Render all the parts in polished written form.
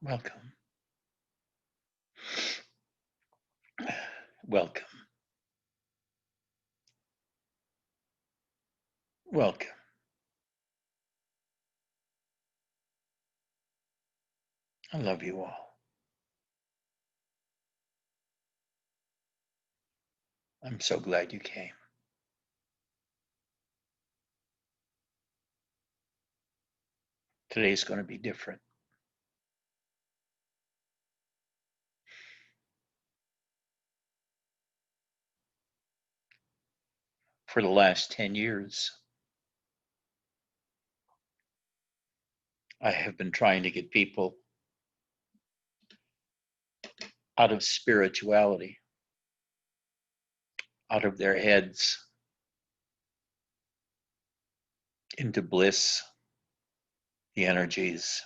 Welcome. Welcome. Welcome. I love you all. I'm so glad you came. Today's going to be different. For the last 10 years, I have been trying to get people out of spirituality, out of their heads, into bliss, the energies,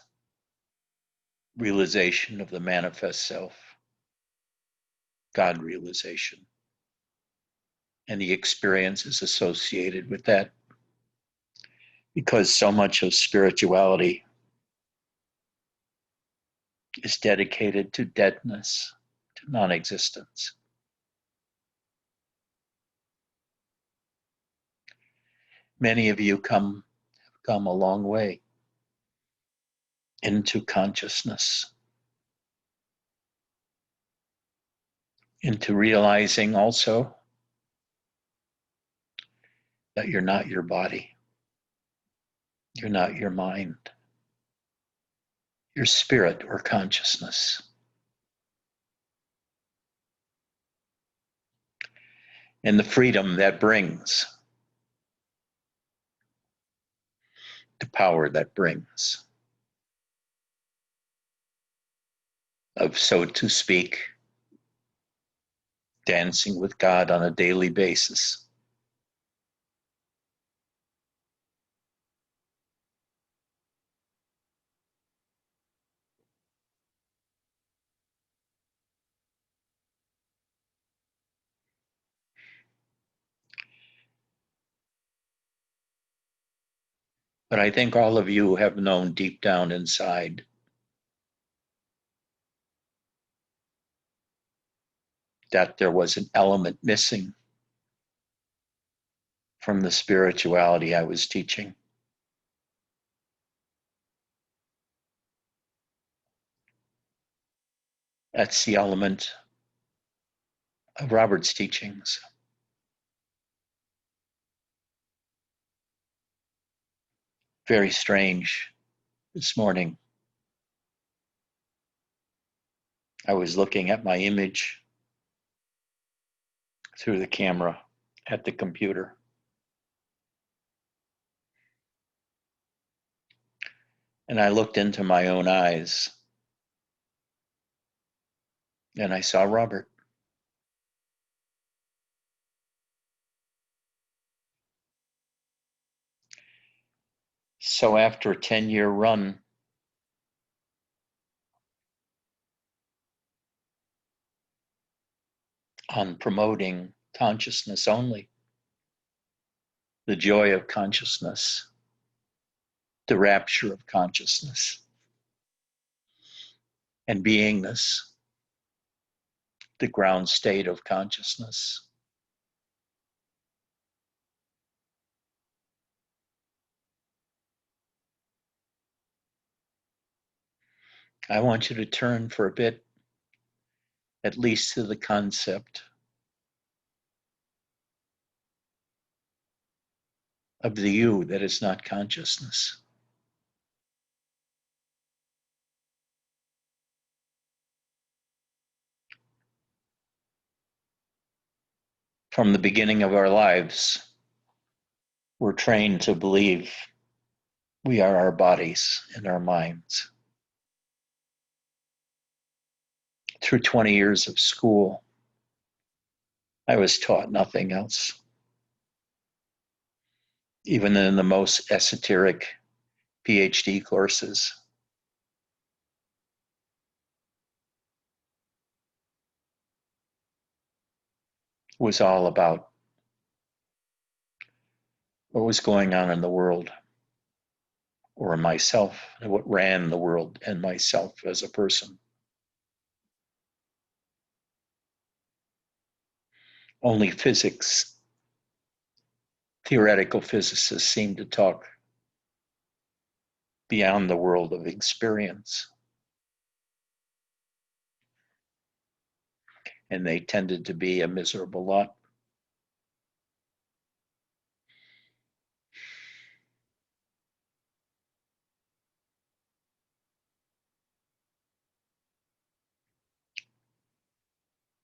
realization of the manifest self, God realization, and the experiences associated with that. Because so much of spirituality is dedicated to deadness, to non-existence. Many of you have come a long way into consciousness, into realizing also that you're not your body, you're not your mind, your spirit or consciousness. And the freedom that brings, the power that brings, of, so to speak, dancing with God on a daily basis. But I think all of you have known deep down inside that there was an element missing from the spirituality I was teaching. That's the element of Robert's teachings. Very strange. This morning, I was looking at my image through the camera at the computer. And I looked into my own eyes and I saw Robert. So after a 10-year run, on promoting consciousness only, the joy of consciousness, the rapture of consciousness, and beingness, the ground state of consciousness. I want you to turn for a bit, at least to the concept of the you that is not consciousness. From the beginning of our lives, we're trained to believe we are our bodies and our minds. Through 20 years of school, I was taught nothing else. Even in the most esoteric PhD courses. It was all about what was going on in the world. or myself, what ran the world, and myself as a person. Only physics, theoretical physicists seem to talk beyond the world of experience. And they tended to be a miserable lot.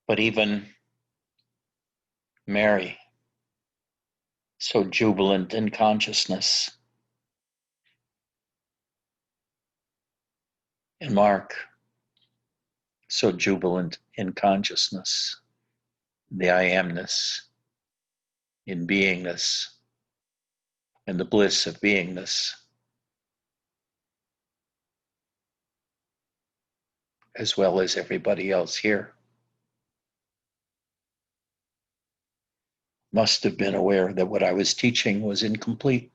But even Mary, so jubilant in consciousness, and Mark, so jubilant in consciousness, the I amness, in beingness, and the bliss of beingness, as well as everybody else here, must have been aware that what I was teaching was incomplete.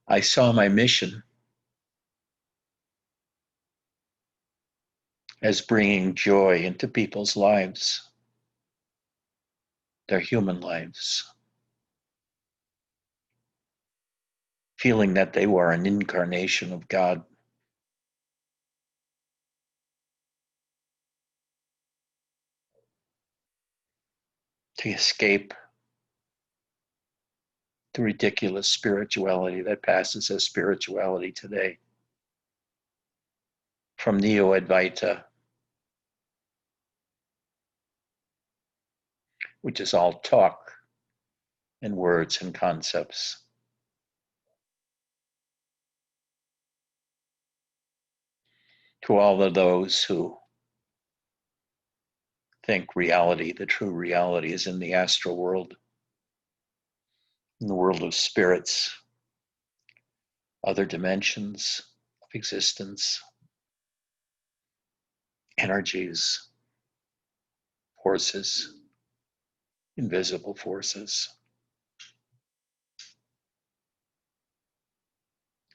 I saw my mission as bringing joy into people's lives, their human lives, feeling that they were an incarnation of God. To escape the ridiculous spirituality that passes as spirituality today. From Neo-Advaita, which is all talk and words and concepts, to all of those who think reality, the true reality, is in the astral world, in the world of spirits, other dimensions of existence, energies, forces, invisible forces.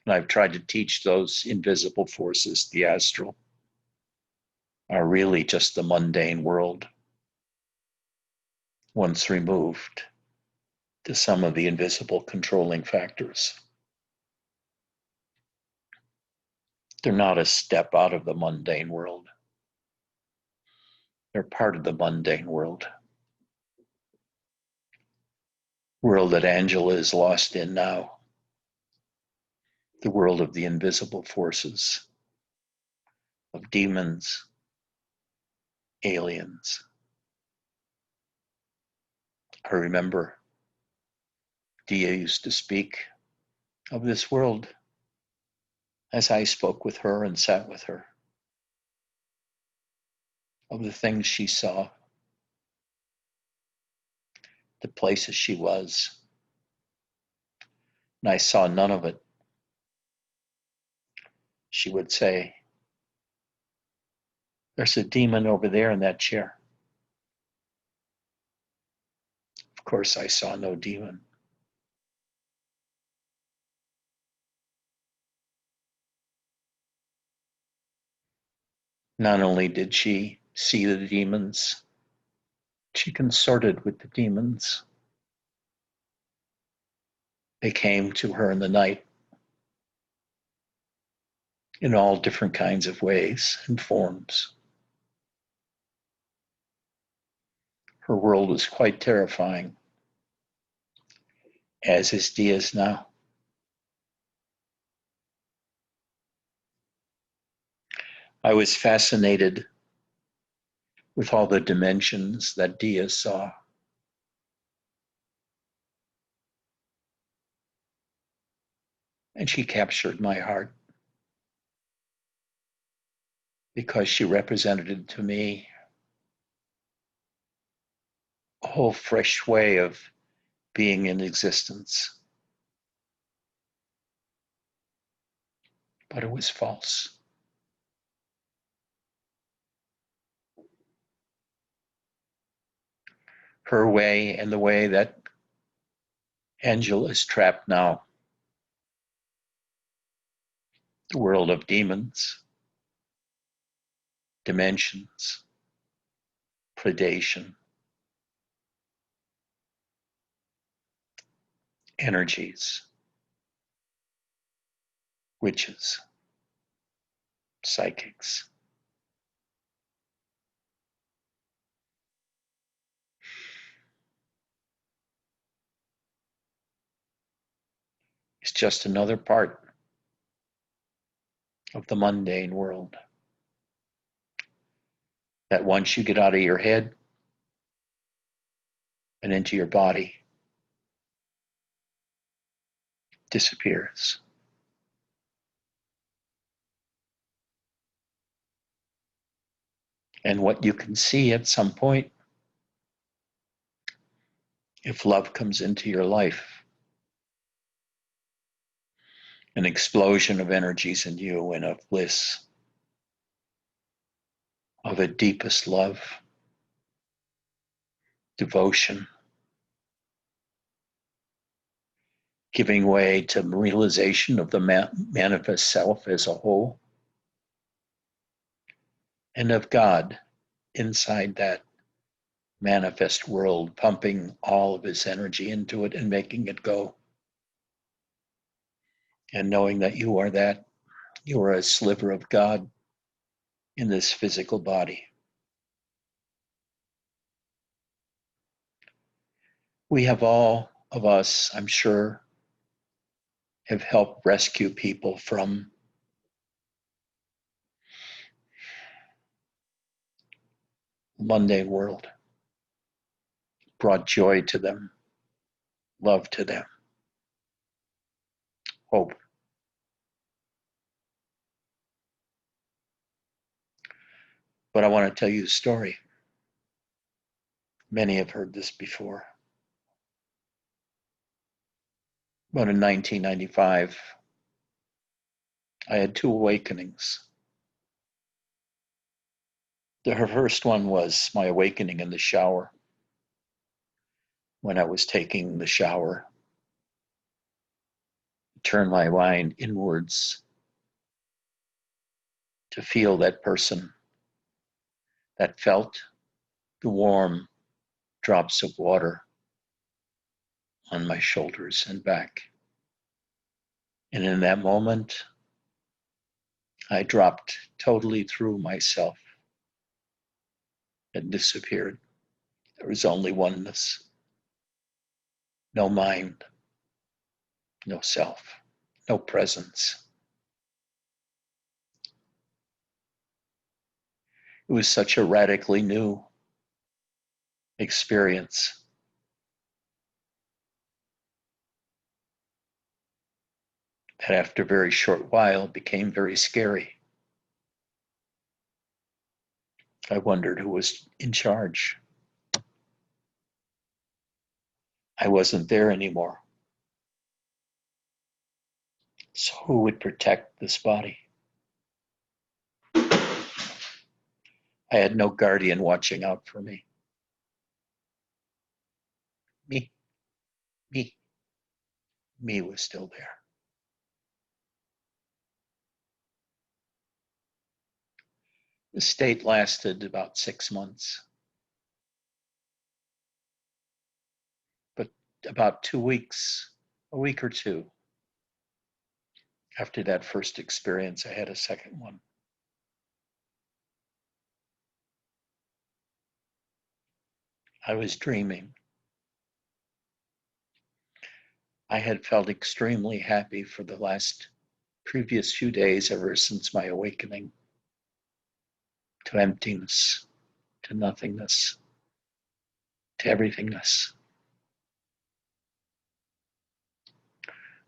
And I've tried to teach those invisible forces, the astral, are really just the mundane world, once removed to some of the invisible controlling factors. They're not a step out of the mundane world. They're part of the mundane world that Angela is lost in now, the world of the invisible forces, of demons, aliens. I remember Dia used to speak of this world as I spoke with her and sat with her, of the things she saw, the places she was, and I saw none of it. She would say, "There's a demon over there in that chair." Of course, I saw no demon. Not only did she see the demons, she consorted with the demons. They came to her in the night in all different kinds of ways and forms. Her world was quite terrifying, as is Dia's now. I was fascinated with all the dimensions that Dia saw. And she captured my heart because she represented to me a whole fresh way of being in existence. But it was false. Her way and the way that Angela is trapped now. The world of demons, dimensions, predation, energies, witches, psychics. It's just another part of the mundane world that once you get out of your head and into your body, disappears. And what you can see at some point, if love comes into your life, an explosion of energies in you and of bliss, of a deepest love, devotion, giving way to realization of the manifest self as a whole, and of God inside that manifest world, pumping all of his energy into it and making it go. And knowing that you are that, you are a sliver of God in this physical body. We have all of us, I'm sure, have helped rescue people from the mundane world, brought joy to them, love to them, hope. But I want to tell you a story. Many have heard this before. But in 1995, I had two awakenings. The first one was my awakening in the shower. When I was taking the shower, turn my mind inwards to feel that person that felt the warm drops of water on my shoulders and back. And in that moment, I dropped totally through myself and disappeared. There was only oneness, no mind, no self, no presence. It was such a radically new experience. That after a very short while it became very scary. I wondered who was in charge. I wasn't there anymore. So who would protect this body? I had no guardian watching out for me. Me, me, me was still there. The state lasted about 6 months. But about 2 weeks, a week or two, after that first experience, I had a second one. I was dreaming. I had felt extremely happy for the previous few days, ever since my awakening to emptiness, to nothingness, to everythingness.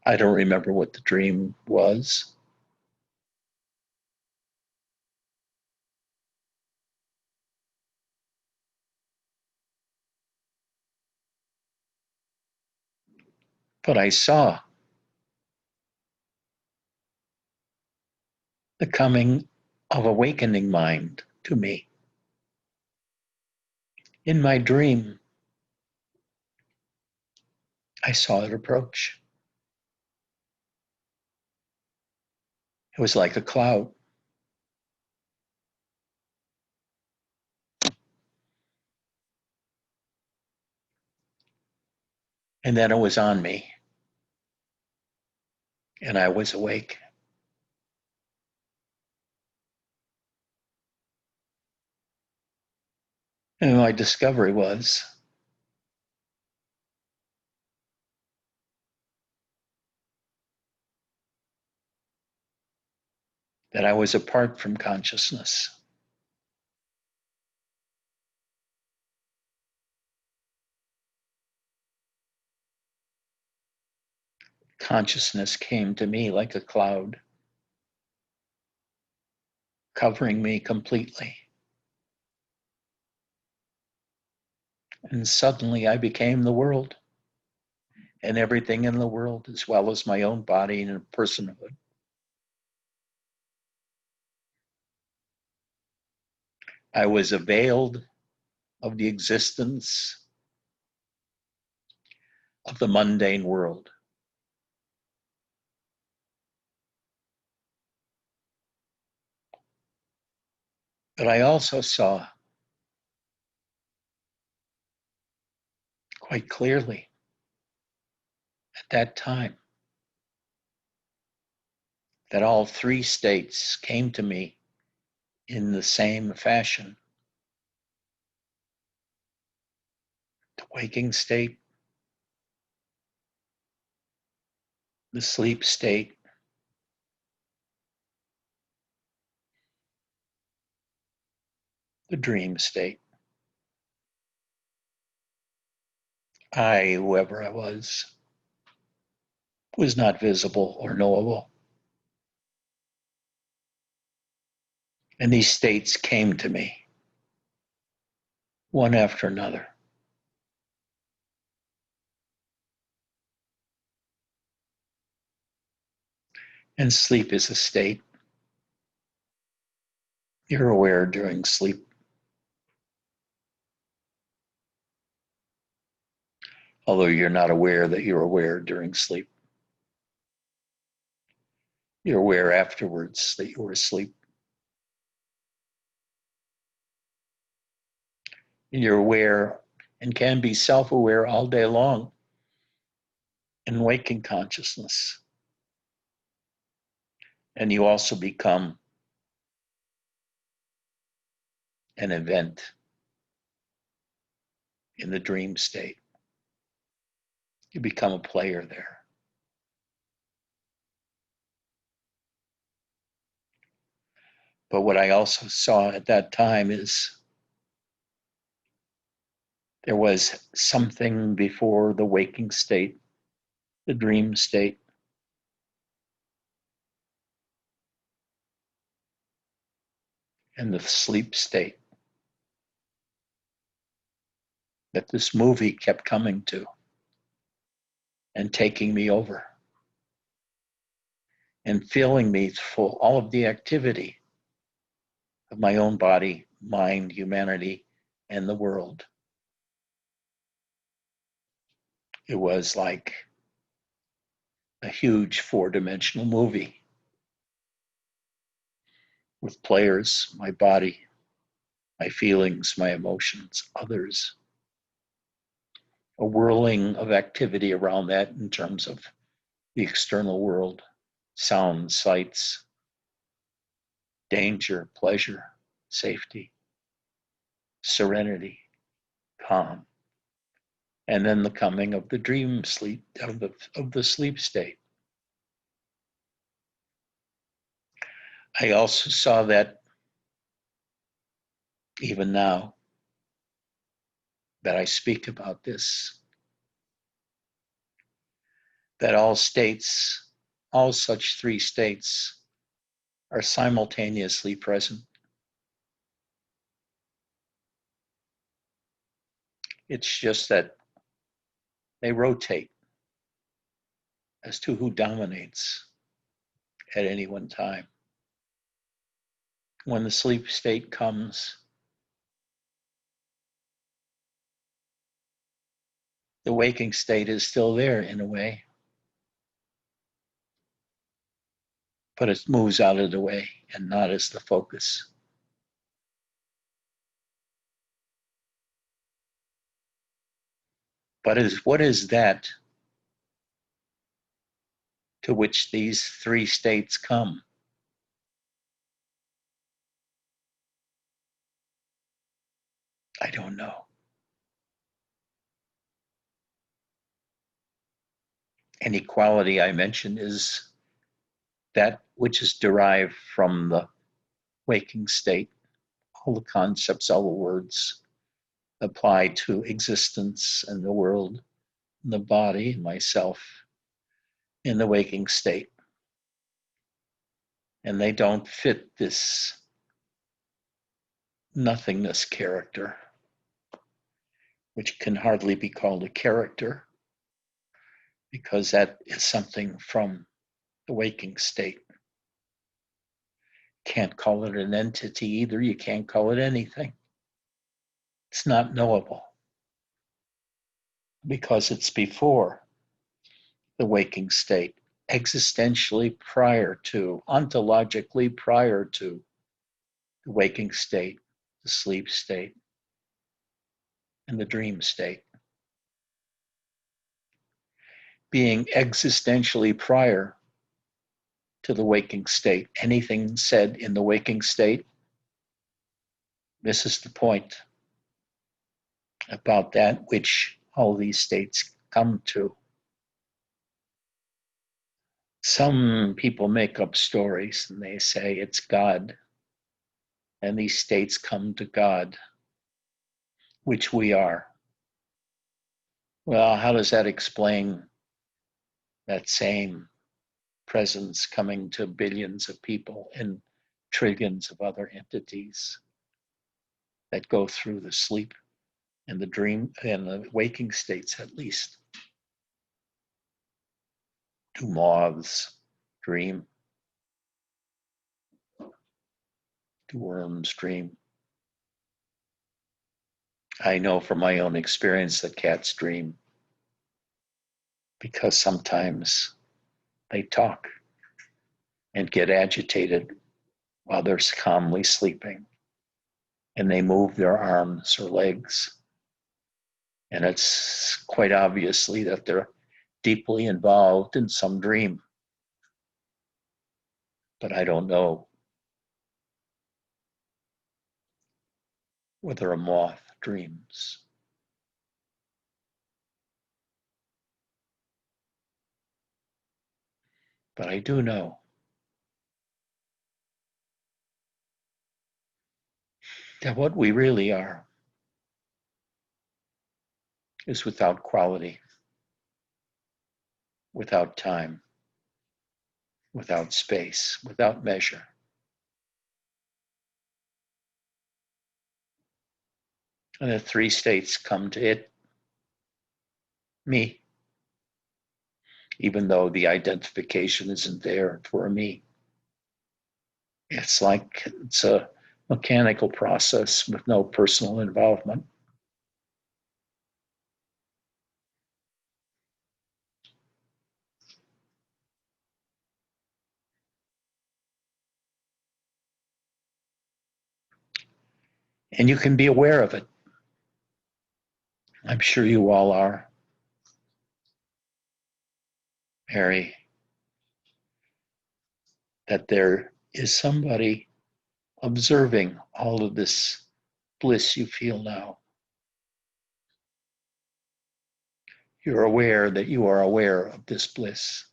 I don't remember what the dream was. But I saw the coming of awakening mind to me. In my dream, I saw it approach. It was like a cloud. And then it was on me, and I was awake. And my discovery was that I was apart from consciousness. Consciousness came to me like a cloud, covering me completely. And suddenly I became the world and everything in the world, as well as my own body and personhood. I was availed of the existence of the mundane world. But I also saw quite clearly at that time that all three states came to me in the same fashion: the waking state, the sleep state, the dream state. I, whoever I was not visible or knowable. And these states came to me, one after another. And sleep is a state. You're aware during sleep. Although you're not aware that you're aware during sleep. You're aware afterwards that you were asleep. And you're aware and can be self-aware all day long in waking consciousness. And you also become an event in the dream state. You become a player there. But what I also saw at that time is there was something before the waking state, the dream state, and the sleep state that this movie kept coming to and taking me over and filling me full all of the activity of my own body, mind, humanity, and the world. It was like a huge four-dimensional movie with players, my body, my feelings, my emotions, others, a whirling of activity around that in terms of the external world, sounds, sights, danger, pleasure, safety, serenity, calm, and then the coming of the dream sleep, of the sleep state. I also saw that even now that I speak about this, that all states, all such three states are simultaneously present. It's just that they rotate as to who dominates at any one time. When the sleep state comes, The waking state is still there in a way, but it moves out of the way and not as the focus. But what is that to which these three states come? I don't know. Any quality I mentioned is that which is derived from the waking state. All the concepts, all the words apply to existence and the world, and the body, and myself in the waking state. And they don't fit this nothingness character, which can hardly be called a character, because that is something from the waking state. Can't call it an entity either. You can't call it anything. It's not knowable because it's before the waking state, existentially prior to, ontologically prior to the waking state, the sleep state, and the dream state. Being existentially prior to the waking state, anything said in the waking state misses the point about that which all these states come to. Some people make up stories and they say it's God, and these states come to God, which we are. Well, how does that explain that same presence coming to billions of people and trillions of other entities that go through the sleep and the dream and the waking states at least? Do moths dream? Do worms dream? I know from my own experience that cats dream because sometimes they talk and get agitated while they're calmly sleeping, and they move their arms or legs, and it's quite obviously that they're deeply involved in some dream. But I don't know whether a moth dreams. But I do know that what we really are is without quality, without time, without space, without measure. And the three states come to it, me, even though the identification isn't there for me. It's like it's a mechanical process with no personal involvement. And you can be aware of it. I'm sure you all are, Mary, that there is somebody observing all of this bliss you feel now. You're aware that you are aware of this bliss.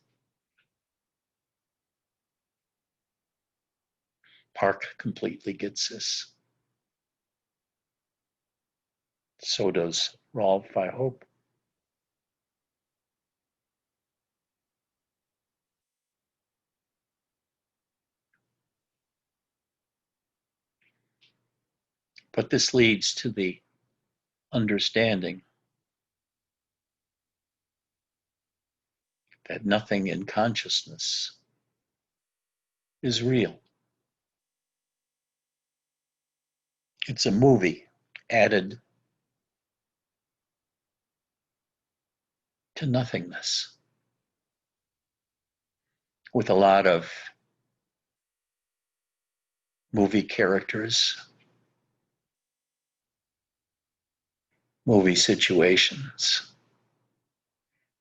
Park completely gets this. So does Rolf, I hope. But this leads to the understanding that nothing in consciousness is real. It's a movie added to nothingness, with a lot of movie characters, movie situations,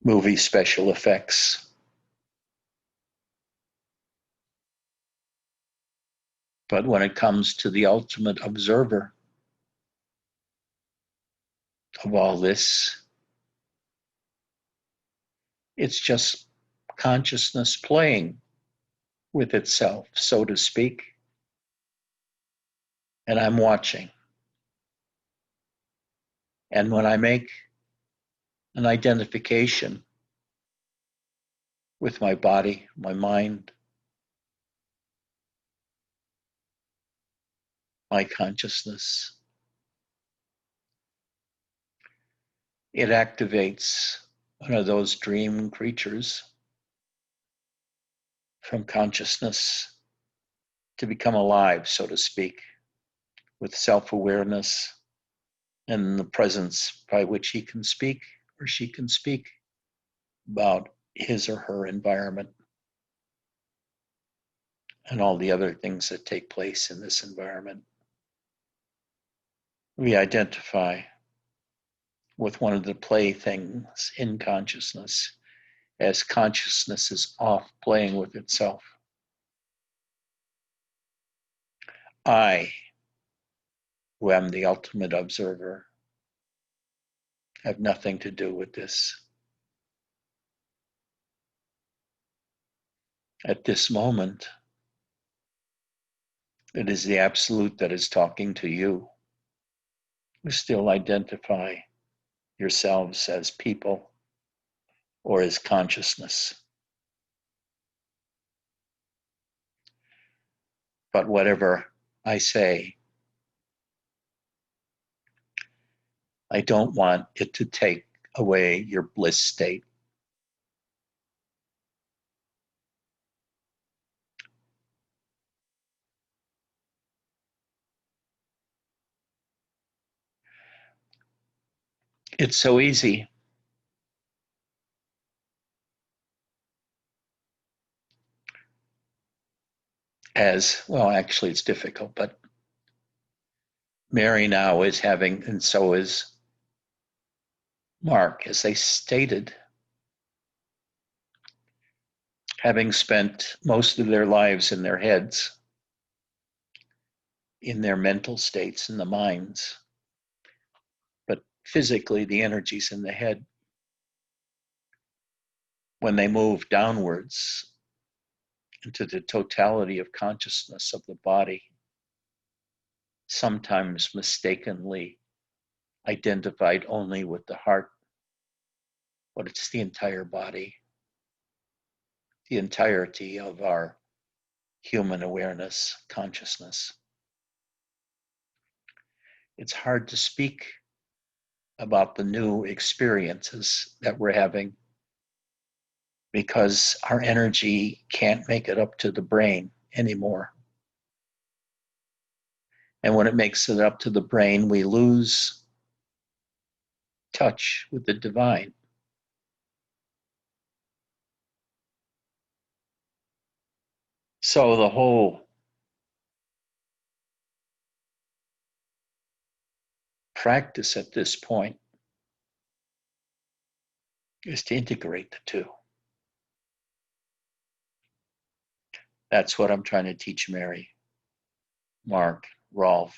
movie special effects. But when it comes to the ultimate observer of all this, it's just consciousness playing with itself, so to speak. And I'm watching. And when I make an identification with my body, my mind, my consciousness, it activates one of those dream creatures from consciousness to become alive, so to speak, with self-awareness and the presence by which he can speak or she can speak about his or her environment and all the other things that take place in this environment. We identify with one of the playthings in consciousness as consciousness is off playing with itself. I, who am the ultimate observer, have nothing to do with this. At this moment, it is the absolute that is talking to you. You still identify yourselves as people or as consciousness. But whatever I say, I don't want it to take away your bliss state. It's so easy as, well, actually it's difficult, but Mary now is having, and so is Mark, as they stated, having spent most of their lives in their heads, in their mental states, in the minds, but physically the energy's in the head. When they move downwards into the totality of consciousness of the body, sometimes mistakenly identified only with the heart, but it's the entire body, the entirety of our human awareness, consciousness. It's hard to speak about the new experiences that we're having because our energy can't make it up to the brain anymore. And when it makes it up to the brain, we lose touch with the divine. So the whole practice at this point is to integrate the two. That's what I'm trying to teach Mary, Mark, Rolf,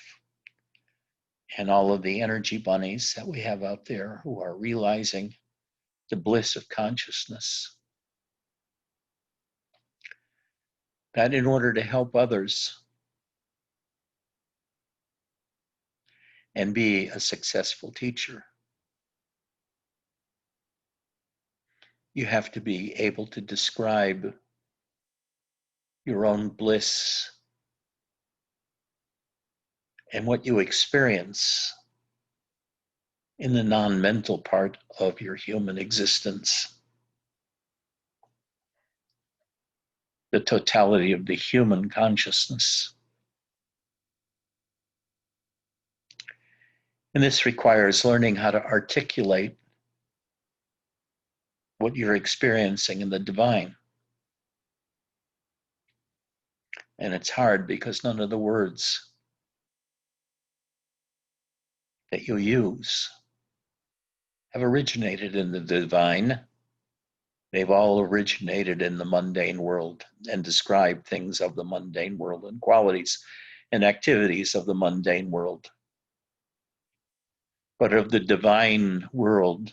and all of the energy bunnies that we have out there who are realizing the bliss of consciousness. That in order to help others and be a successful teacher, you have to be able to describe your own bliss and what you experience in the non-mental part of your human existence. The totality of the human consciousness. And this requires learning how to articulate what you're experiencing in the divine. And it's hard because none of the words that you use have originated in the divine. They've all originated in the mundane world and describe things of the mundane world and qualities and activities of the mundane world. But of the divine world,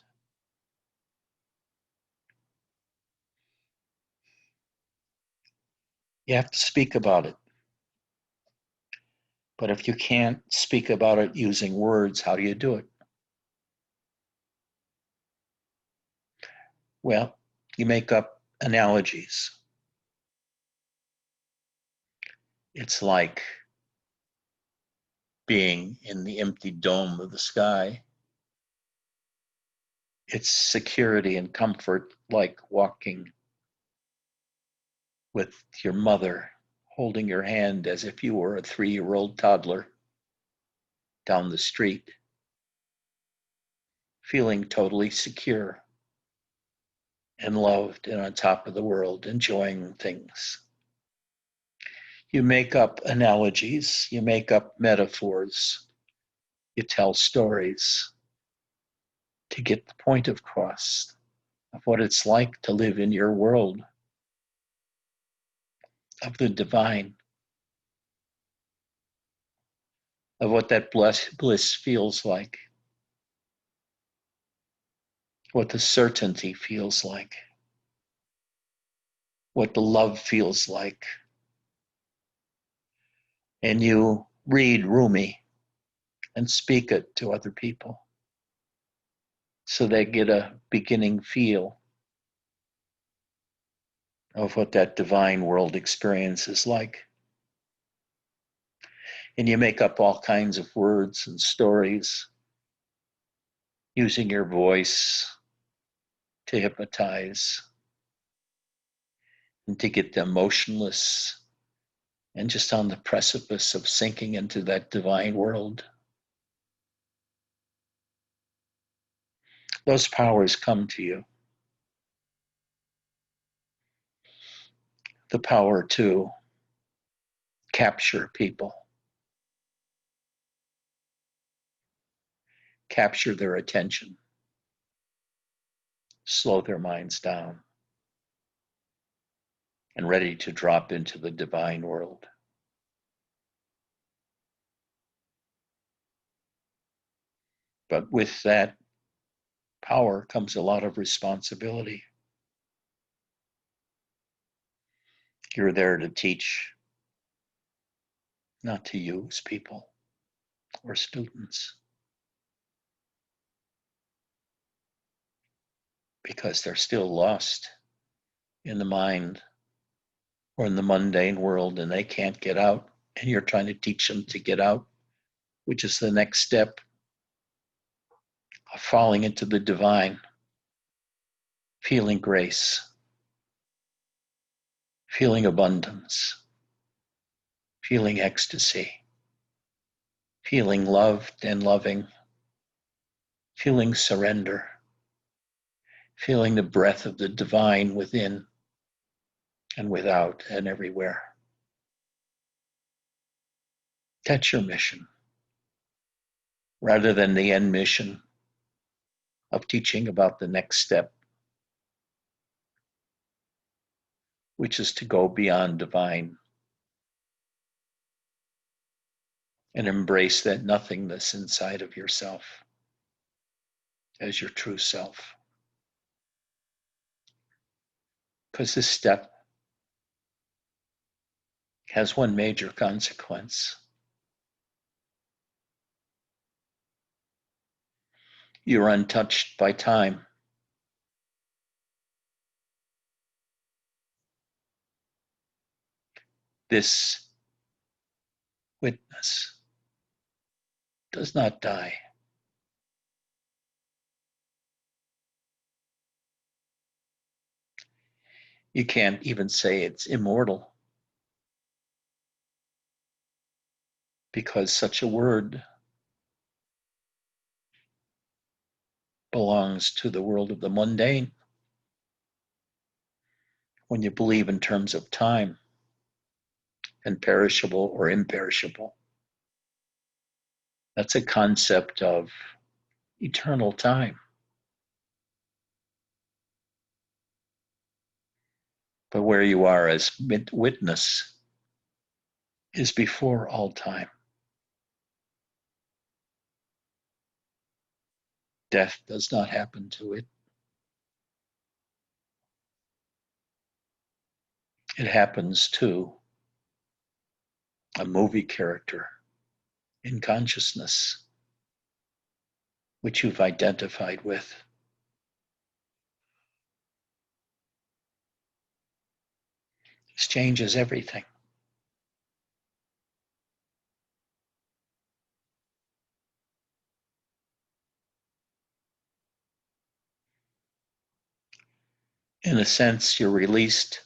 you have to speak about it. But if you can't speak about it using words, how do you do it? Well, you make up analogies. It's like being in the empty dome of the sky. It's security and comfort, like walking with your mother, holding your hand as if you were a 3-year-old toddler down the street, feeling totally secure and loved and on top of the world, enjoying things. You make up analogies, you make up metaphors, you tell stories to get the point across of what it's like to live in your world of the divine, of what that bliss feels like, what the certainty feels like, what the love feels like. And you read Rumi and speak it to other people so they get a beginning feel of what that divine world experience is like. And you make up all kinds of words and stories using your voice to hypnotize and to get them motionless and just on the precipice of sinking into that divine world. Those powers come to you. The power to capture people, capture their attention, slow their minds down, and ready to drop into the divine world. But with that power comes a lot of responsibility. You're there to teach, not to use people or students, because they're still lost in the mind or in the mundane world and they can't get out, and you're trying to teach them to get out, which is the next step of falling into the divine, feeling grace, feeling abundance, feeling ecstasy, feeling loved and loving, feeling surrender, feeling the breath of the divine within and without and everywhere. That's your mission, rather than the end mission of teaching about the next step, which is to go beyond divine and embrace that nothingness inside of yourself as your true self. Because this step has one major consequence. You're untouched by time. This witness does not die. You can't even say it's immortal, because such a word belongs to the world of the mundane. when you believe in terms of time and perishable or imperishable. That's a concept of eternal time. But where you are as witness is before all time. Death does not happen to it. It happens to a movie character in consciousness, which you've identified with. This changes everything. In a sense, you're released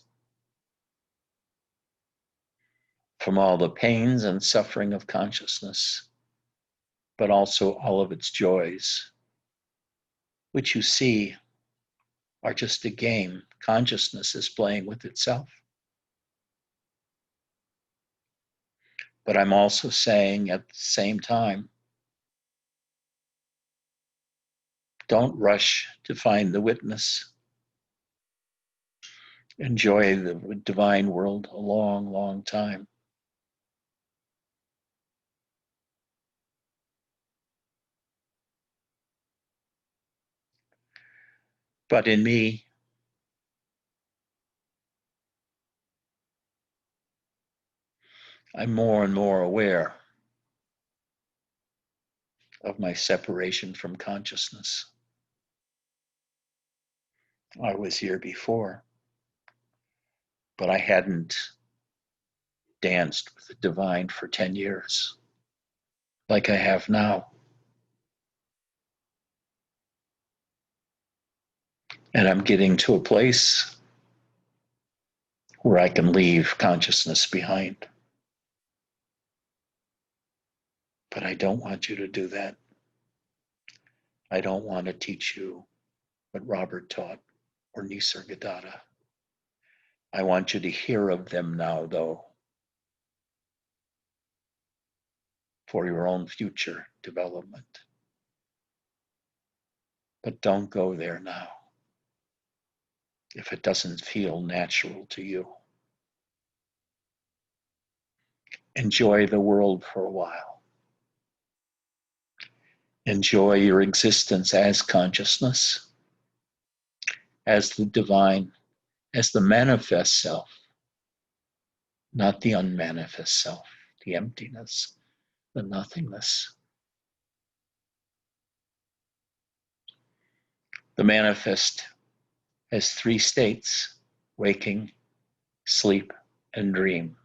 from all the pains and suffering of consciousness, but also all of its joys, which you see are just a game consciousness is playing with itself. But I'm also saying at the same time, don't rush to find the witness. Enjoy the divine world a long, long time. But in me, I'm more and more aware of my separation from consciousness. I was here before, but I hadn't danced with the divine for 10 years like I have now. And I'm getting to a place where I can leave consciousness behind. But I don't want you to do that. I don't want to teach you what Robert taught or Nisargadatta. I want you to hear of them now, though, for your own future development. But don't go there now if it doesn't feel natural to you. Enjoy the world for a while. Enjoy your existence as consciousness, as the divine, as the manifest self, not the unmanifest self, the emptiness, the nothingness. The manifest has three states: waking, sleep, and dream.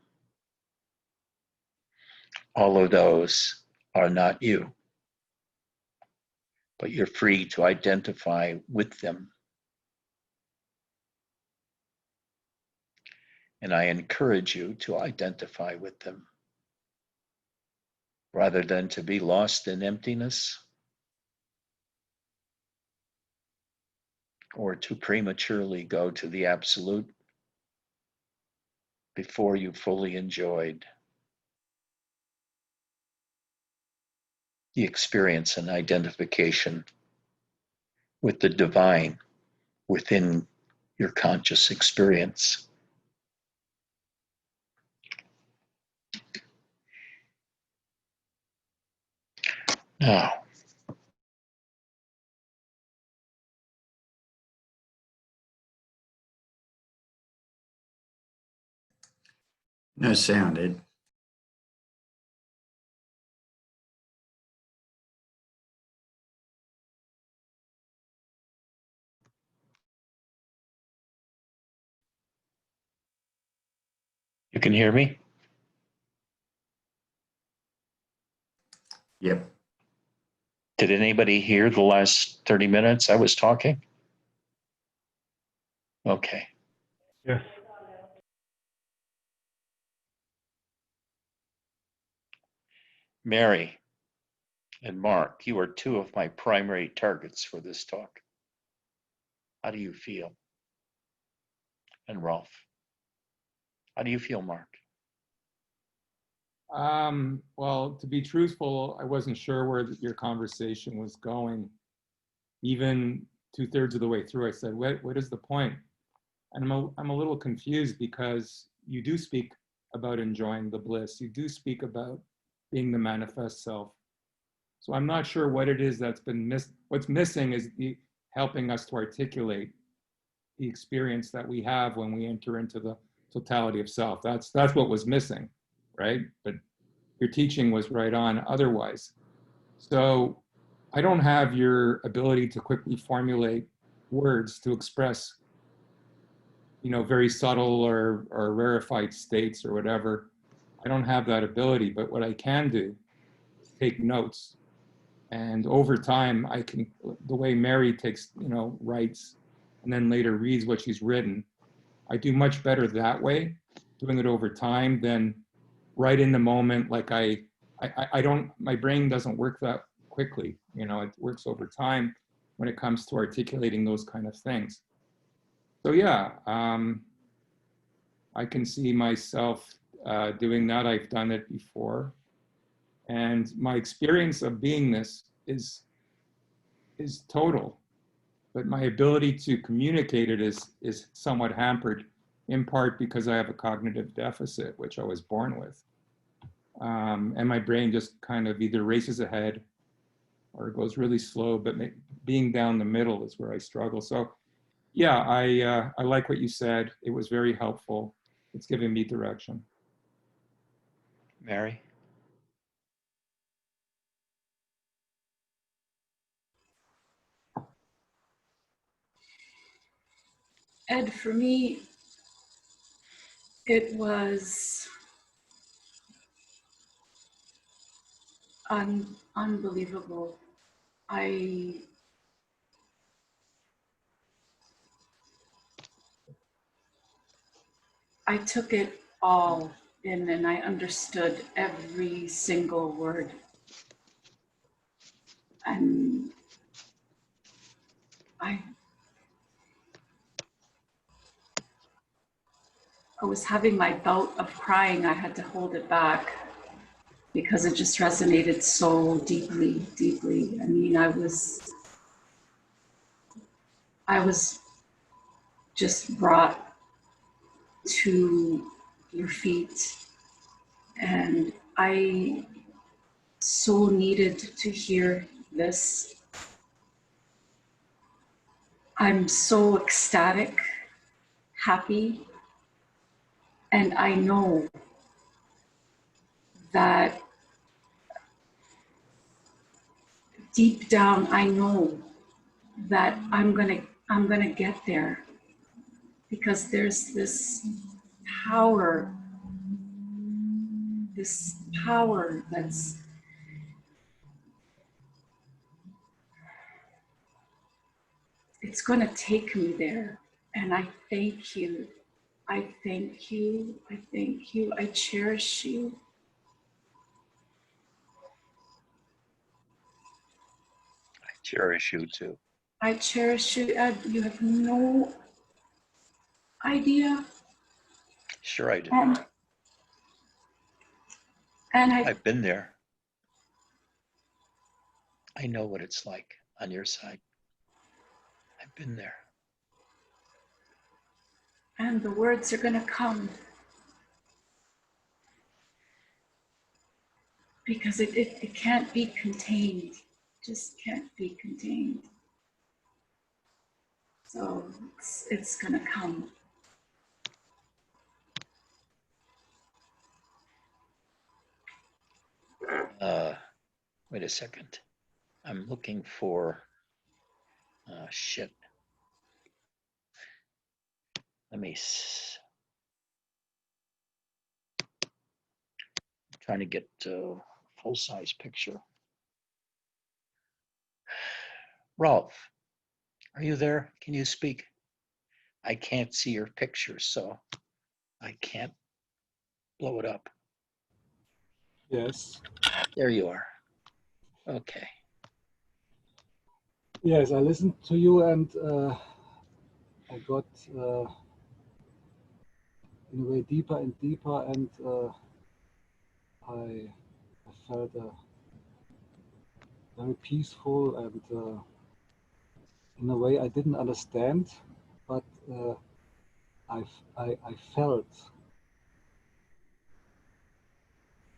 All of those are not you, but you're free to identify with them. And I encourage you to identify with them rather than to be lost in emptiness or to prematurely go to the absolute before you fully enjoyed the experience and identification with the divine within your conscious experience. Now, No sound, Ed. you can hear me? Yep. Did anybody hear the last 30 minutes I was talking? Okay. Yes. Mary and Mark, you are two of my primary targets for this talk. How do you feel? and Rolf. How do you feel, Mark? Well, to be truthful, I wasn't sure where your conversation was going. Even 2/3 of the way through, I said, what is the point? And I'm a little confused because you do speak about enjoying the bliss. You do speak about being the manifest self. So I'm not sure what it is that's been missed. What's missing is helping us to articulate the experience that we have when we enter into the totality of self. That's what was missing, right? But your teaching was right on otherwise. So I don't have your ability to quickly formulate words to express, very subtle or rarefied states or whatever. I don't have that ability, but what I can do is take notes. And over time, I can, the way Mary takes, writes and then later reads what she's written, I do much better that way, doing it over time than right in the moment. Like I don't, my brain doesn't work that quickly. It works over time when it comes to articulating those kind of things. So yeah, I can see myself doing that. I've done it before. And my experience of beingness is total, but my ability to communicate it is somewhat hampered, in part because I have a cognitive deficit, which I was born with. And my brain just kind of either races ahead or it goes really slow, but being down the middle is where I struggle. So yeah, I like what you said. It was very helpful. It's giving me direction. Mary? Ed, for me, it was unbelievable. I took it all in and I understood every single word. And I was having my bout of crying. I had to hold it back because it just resonated so deeply, deeply. I mean, I was just brought to your feet, and I so needed to hear this. I'm so ecstatic, happy, and I know that deep down, I know that I'm gonna get there, because there's this power that's it's gonna take me there. And I thank you. I thank you. I thank you. I cherish you. I cherish you too. I cherish you, Ed. You have no idea. Sure I do. And I've been there. I know what it's like on your side. I've been there. And the words are gonna come. Because it can't be contained. Just can't be contained. So it's gonna come. Wait a second. I'm looking for shit. Let me. I'm trying to get a full-size picture. Rolf, are you there? Can you speak? I can't see your picture, so I can't blow it up. Yes. There you are. Okay. Yes, I listened to you and I got in a way deeper and deeper, and I felt very peaceful, and in a way I didn't understand, but I felt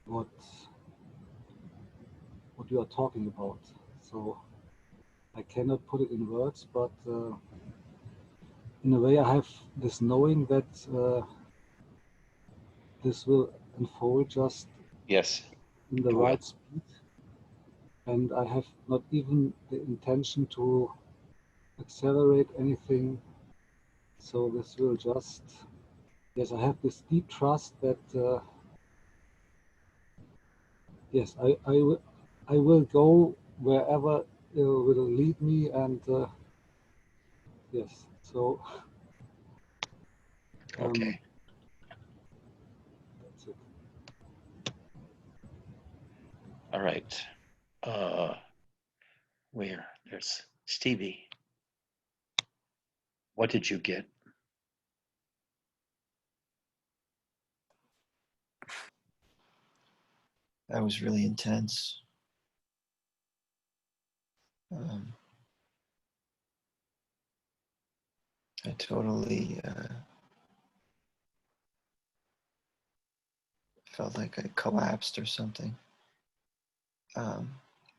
what you are talking about. So I cannot put it in words, but in a way I have this knowing that this will unfold just Yes. in the Go right ahead. speed, and I have not even the intention to accelerate anything. So this will just, yes, I have this deep trust that yes, I will go wherever it will lead me, and yes, so Okay. that's it. All right. Where? There's Stevie. What did you get? That was really intense. I totally felt like I collapsed or something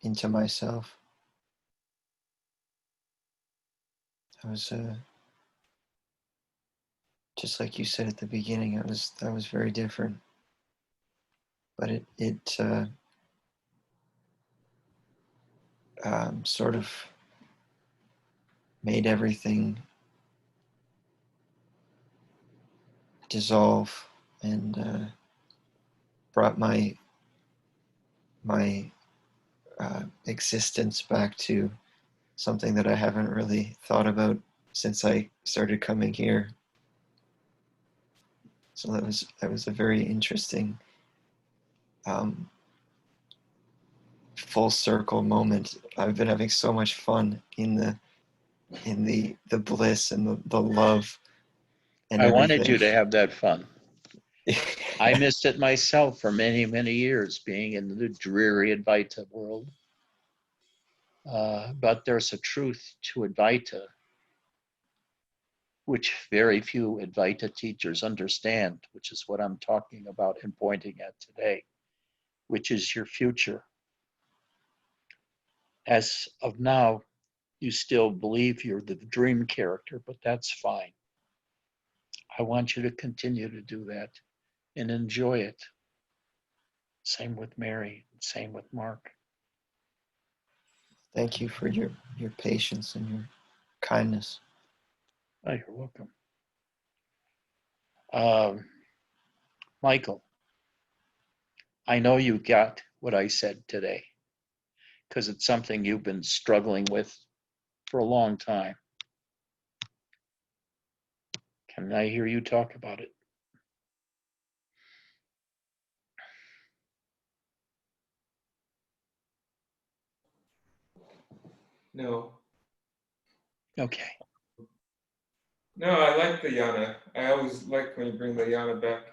into myself. I was just like you said at the beginning. I was very different, but it sort of made everything dissolve and brought my existence back to something that I haven't really thought about since I started coming here. So that was a very interesting full circle moment. I've been having so much fun in the bliss and the love and I wanted you everything. to have that fun. I missed it myself for many, many years, being in the dreary Advaita world. But there's a truth to Advaita, which very few Advaita teachers understand, which is what I'm talking about and pointing at today, which is your future. As of now, you still believe you're the dream character, but that's fine. I want you to continue to do that and enjoy it. Same with Mary, same with Mark. Thank you for your patience and your kindness. Oh, you're welcome. Um, Michael, I know you got what I said today because it's something you've been struggling with for a long time. Can I hear you talk about it? No. Okay. No, I like the yana. I always like when you bring the yana back.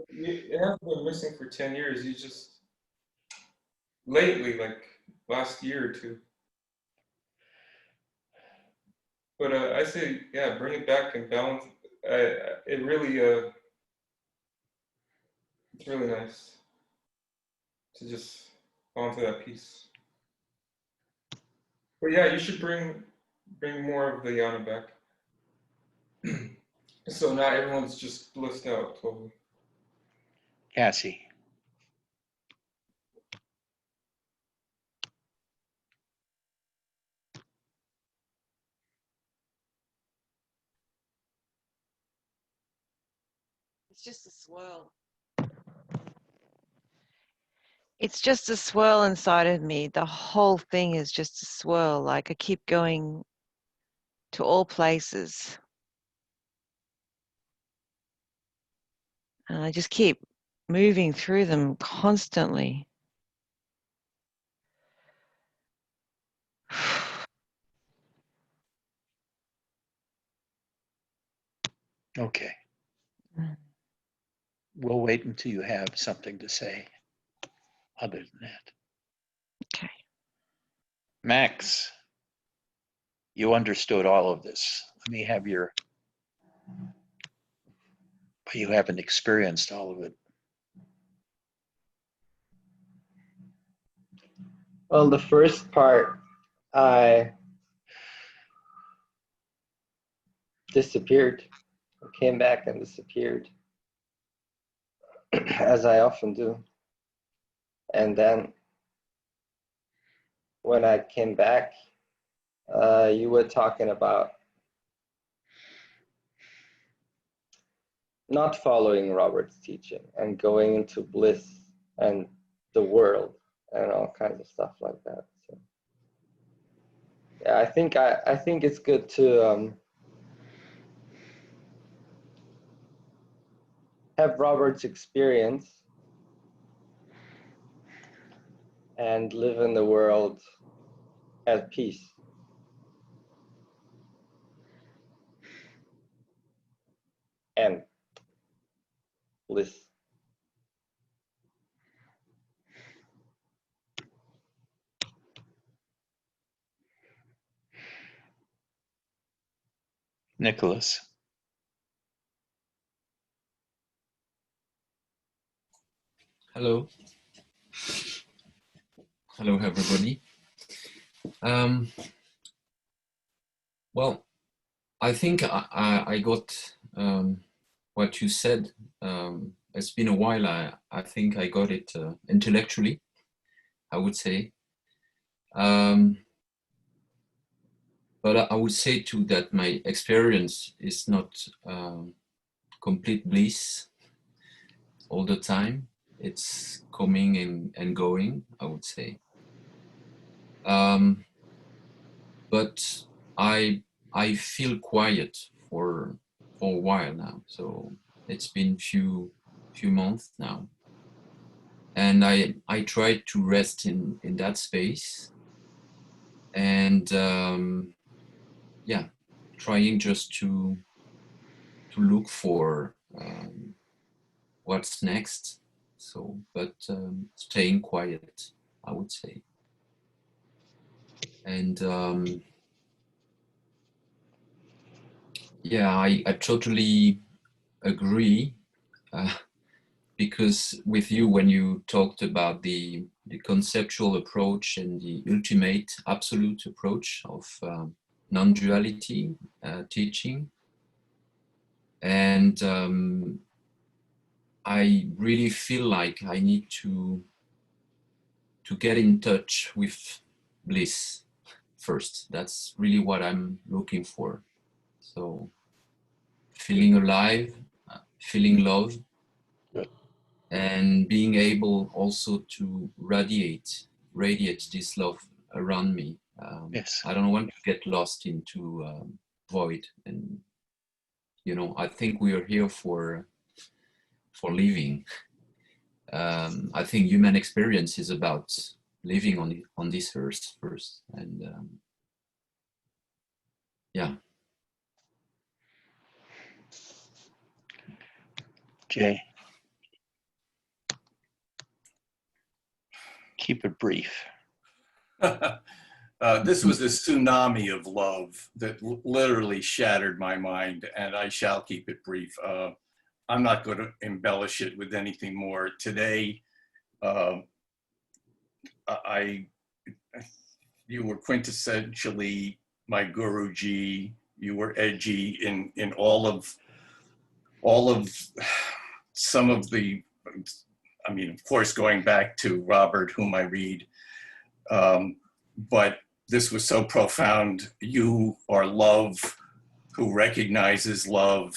It hasn't been missing for 10 years. You just, lately, like last year or two. But I say, yeah, bring it back and balance. It really, it's really nice to just fall into that piece. But yeah, you should bring more of the yana back. So not everyone's just blissed out totally. Cassie. It's just a swirl. It's just a swirl inside of me. The whole thing is just a swirl. Like I keep going to all places. And I just keep moving through them constantly. Okay. We'll wait until you have something to say other than that. Okay. Max, you understood all of this. Let me have but you haven't experienced all of it. Well, the first part, I disappeared. I came back and disappeared, as I often do. And then when I came back, you were talking about not following Robert's teaching and going into bliss and the world and all kinds of stuff like that. So yeah, I think it's good to have Robert's experience and live in the world at peace. And bliss. Nicholas. Hello. Hello, everybody. Well, I think I got what you said. It's been a while. I think I got it intellectually, I would say. But I would say too that my experience is not complete bliss all the time. It's coming and going, I would say. But I feel quiet for a while now. So it's been few months now, and I try to rest in that space, and yeah, trying just to look for what's next. So, but staying quiet, I would say. And yeah, I totally agree, because with you, when you talked about the conceptual approach and the ultimate absolute approach of non-duality teaching, and I really feel like I need to get in touch with bliss first. That's really what I'm looking for. So feeling alive, feeling love, and being able also to radiate this love around me. Yes. I don't want to get lost into void. And I think we are here for living. I think human experience is about living on this earth first, and yeah. Jay. Keep it brief. This was a tsunami of love that literally shattered my mind, and I shall keep it brief. I'm not going to embellish it with anything more. Today, you were quintessentially my Guruji. You were edgy in all of some of the, I mean, of course, going back to Robert, whom I read, but this was so profound. You are love, who recognizes love,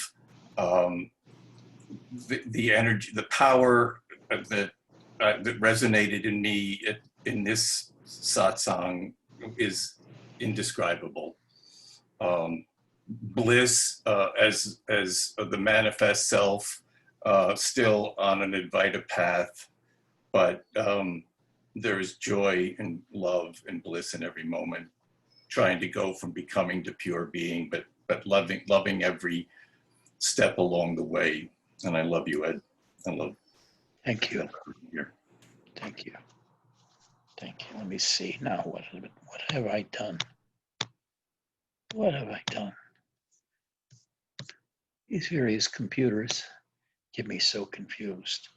the energy, the power that resonated in me in this satsang is indescribable. Bliss as the manifest self, still on an Advaita path, but there's joy and love and bliss in every moment, trying to go from becoming to pure being, but loving every step along the way. And I love you, Ed. I love Thank you. you. Thank you. Thank you. Let me see now. What have I done? What have I done? These various computers get me so confused.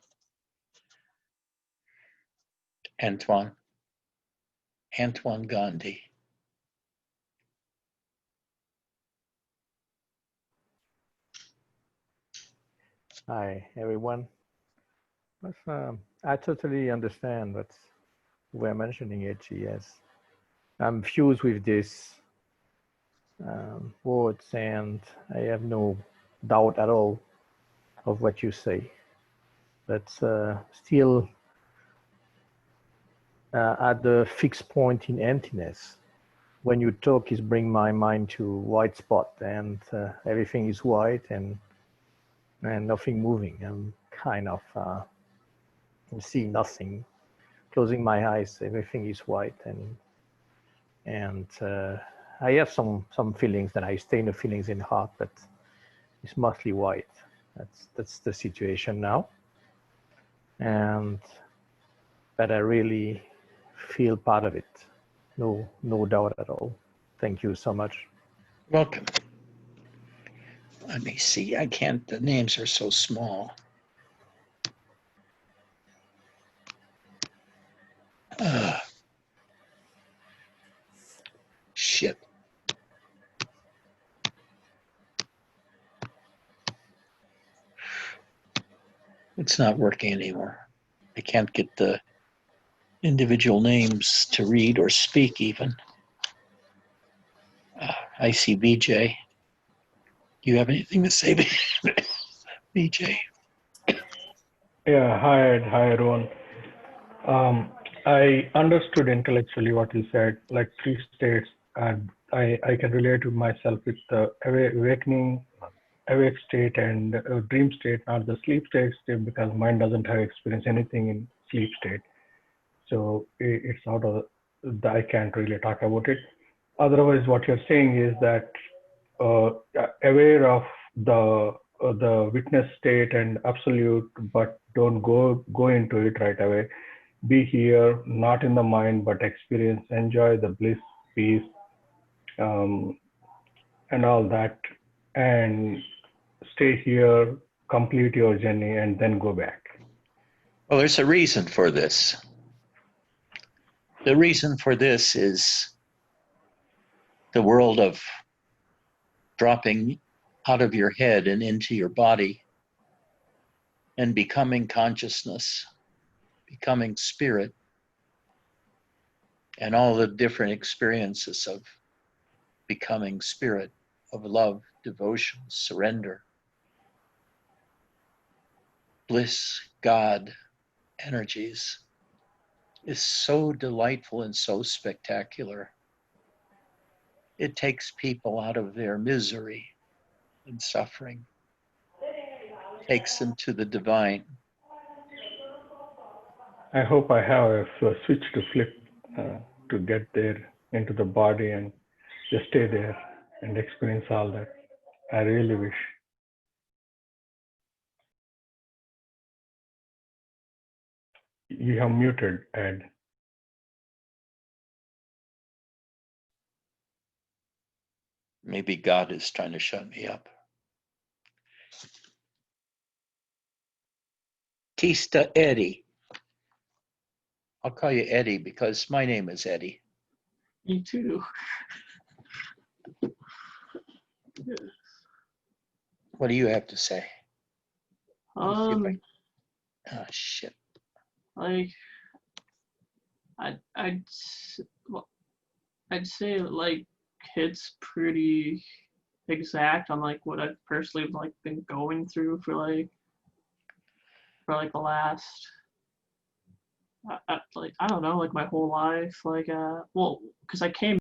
Antoine Gandhi. Hi, everyone. I totally understand what we're mentioning it. Yes, I'm fused with this words, and I have no doubt at all of what you say. But still, at the fixed point in emptiness, when you talk, is bring my mind to white spot, and everything is white and nothing moving. I'm kind of see nothing. Closing my eyes, everything is white, and I have some feelings that I stay in the feelings in heart, but it's mostly white. That's the situation now, and but I really feel part of it. No doubt at all. Thank you so much. Welcome. Let me see. I can't. The names are so small. Shit. It's not working anymore. I can't get the individual names to read or speak even. I see BJ. Do you have anything to say, BJ? Yeah, hi everyone. I understood intellectually what you said, like three states, and I can relate to myself with the awakening, awake state, and dream state, not the sleep state, because mind doesn't have experience anything in sleep state. So it's out of I can't really talk about it. Otherwise, what you're saying is that aware of the witness state and absolute, but don't go into it right away. Be here, not in the mind, but experience, enjoy the bliss, peace, and all that, and stay here, complete your journey, and then go back. Well, there's a reason for this. The reason for this is the world of dropping out of your head and into your body and becoming consciousness, becoming spirit, and all the different experiences of becoming spirit, of love, devotion, surrender, bliss, God, energies, is so delightful and so spectacular. It takes people out of their misery and suffering, takes them to the divine. I hope I have a switch to flip to get there into the body and just stay there and experience all that. I really wish. You have muted, Ed. Maybe God is trying to shut me up. Tista Eddie. I'll call you Eddie because my name is Eddie. Me too. Yes. What do you have to say? Shit. Like, I'd say like it's pretty exact on like what I've personally like been going through for like the last like I don't know, like my whole life, like well, because I came